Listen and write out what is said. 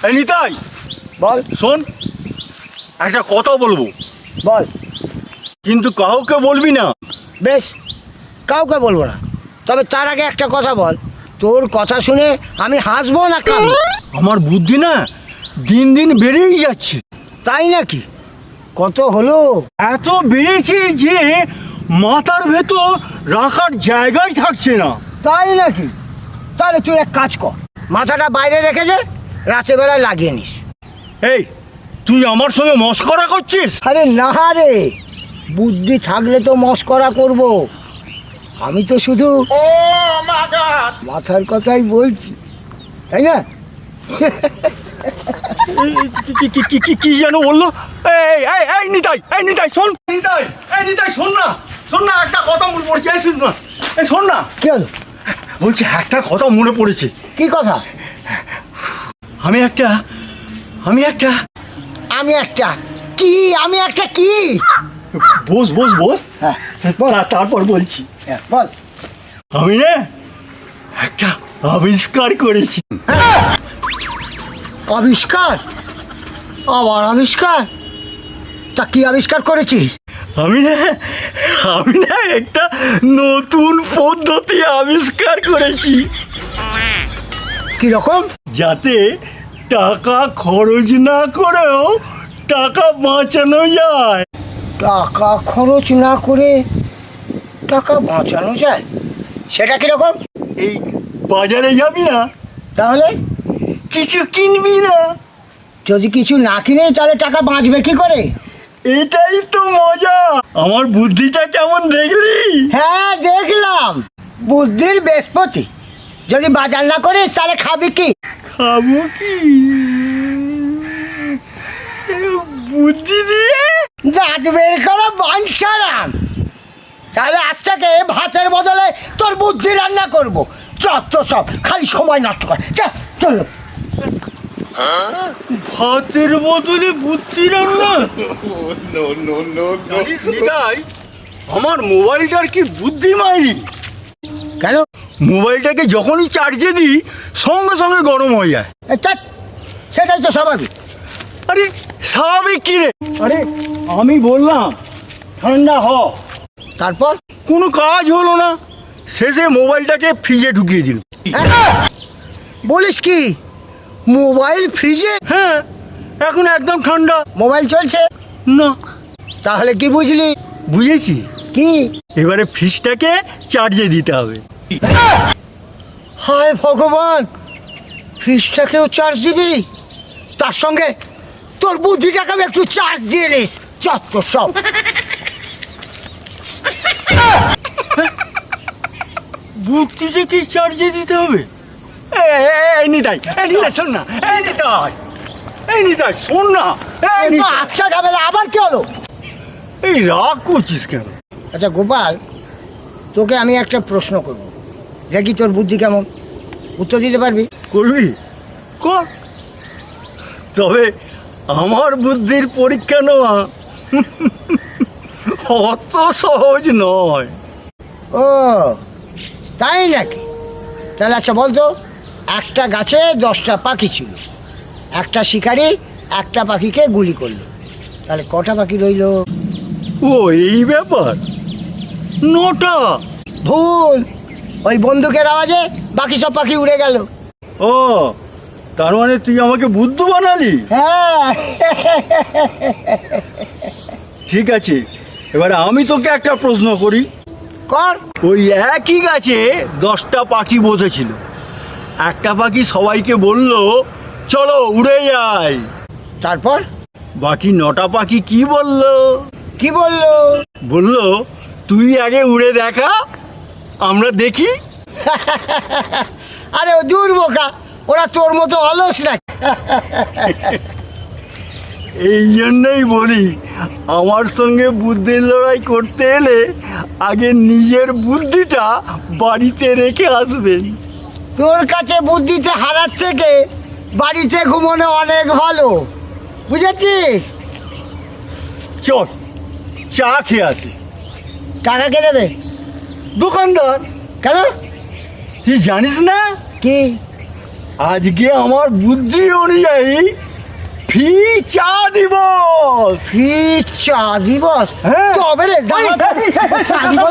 এই নিতাই, বল। শোন, একটা কথা বলবো, বল। কিন্তু কাউকে বলবি না। বেশ, কাউকে বলবো না, তবে তার আগে একটা কথা বল। তোর কথা শুনে আমি হাসবো না কাঁদবো? আমার বুদ্ধি না দিন দিন বেড়েই যাচ্ছে। তাই নাকি? কত হলো? এত বেড়েছে যে মাথার ভেতর রাখার জায়গায় থাকছে না। তাই নাকি? তাহলে তুই এক কাজ কর, মাথাটা বাইরে রেখে যে রাতের বেলায় লাগিয়ে নিস। এই, তুই আমার সঙ্গে মস্করা করছিস? আরে না রে, বুদ্ধি থাকলে তো মস্করা করব। আমি তো শুধু মাথার কথাই বলছি, তাই না? কি যেন বললো? এই নিতাই, এই নিতাই শোন, নিতাই, এই নিতাই শোন না, শোন না, একটা কথা মনে পড়েছে। এই শোন না, এই শোন না, কি হলো? বলছি একটা কথা মনে পড়েছে। কি কথা? আমি একটা কি? আমি একটা কি? বস বস বস, হ্যাঁ বল, আর তারপর বলছি। বল। আমি না একটা আবিষ্কার করেছি। আবিষ্কার? আবার আবিষ্কার? তা কি আবিষ্কার করেছিস? আমি না একটা নতুন পদ্ধতি আবিষ্কার করেছি, কিরকম? যাতে টাকা খরচ না করেও টাকা বাঁচানো যায়। টাকা খরচ না করে টাকা বাঁচানো যায়? সেটা কিরকম? এই বাজারে যাবি না, তাহলে কিছু কিনবি না, যদি কিছু না কিনে তাহলে টাকা বাঁচবে কি করে? এটাই তো মজা। আমার বুদ্ধিটা কেমন দেখলি? হ্যাঁ দেখলাম, বুদ্ধির বৃহস্পতি। যদি বাজার না করিস তাহলে খাবি কি? খাবো কি? বুদ্ধি দিয়ে দাঁত বের করো বাঞ্ছারাম। তাহলে আজ থেকে ভাতের বদলে তোর বুদ্ধি রান্না করবো। যত সব খালি সময় নষ্ট কর। চলো। ভাতের বদলে বুদ্ধি রান্না? জানিস নিতাই, আমার মোবাইলটার কি বুদ্ধি মাইরি। কেন? মোবাইলটাকে যখনই চার্জে দিই সঙ্গে সঙ্গে গরম হয়ে যায়। সেটাই তো স্বাভাবিক। আরে স্বাভাবিক কি রে? আরে আমি বললাম ঠান্ডা হ, তারপর? কোনো কাজ হলো না, শেষে মোবাইলটাকে ফ্রিজে ঢুকিয়ে দিল। বলিস কি? মোবাইল ফ্রিজে? হ্যাঁ, এখন একদম ঠান্ডা। মোবাইল চলছে না। তাহলে কি বুঝলি? বুঝেছি, কি? এবারে ফ্রিজটাকে চার্জে দিতে হবে। হায় ভগবান, ফ্রিজটাকেও চার্জ দিবি? তার সঙ্গে তোর বুদ্ধিটাকে একটু চার্জ দিয়ে নিস। যত সব। বুদ্ধিটা কি চার্জে দিতে হবে? এই নিতাই, শোন না, এই নিতাই শোন না। আচ্ছা ঝামেলা আবার কি হলো? এই রাগ করছিস কেন? আচ্ছা গোপাল, তোকে আমি একটা প্রশ্ন করব, দেখি তোর বুদ্ধি কেমন, উত্তর দিতে পারবি? করবি কর, তবে আমার বুদ্ধির পরীক্ষা নেওয়া অত সহজ নয়। ও তাই নাকি? তাহলে আচ্ছা বলতো, একটা গাছে 10টা পাখি ছিল, একটা শিকারি একটা পাখিকে গুলি করলো, তাহলে কটা পাখি রইল? ও এই ব্যাপার, 9টা। ভুল, ওই বন্দুকের আওয়াজে বাকি সব পাখি উড়ে গেল। ও, তার মানে তুই আমাকে বুদ্ধু বানালি? হ্যাঁ। ঠিক আছে, এবারে আমি তোকে একটা প্রশ্ন করি। কর। ওই একই গাছে 10টা পাখি বসেছিল, একটা পাখি সবাইকে বলল চলো উড়ে যাই, তারপর? বাকি 9টা পাখি কি বললো? কি বললো? বললো তুই আগে উড়ে দেখা, আমরা দেখি। আরে ও দূর বোকা, ওরা তোর মতো অলস না। এই জন্যই বলি, আমার সঙ্গে বুদ্ধির লড়াই করতে এলে আগে নিজের বুদ্ধিটা বাড়িতে রেখে আসবেন। তোর কাছে বুদ্ধিতে হারার থেকে বাড়িতে ঘুমানো অনেক ভালো, বুঝেছিস? চল চা খেয়ে আসি। টাকা কে দেবে? দোকানদার। কেন? তুই জানিস না? কি? আজকে আমার বুদ্ধি অনুযায়ী ফি চা দিবস। ফি চা দিবস? হ্যাঁ। তবে রে দাঁড়া, চা দিবস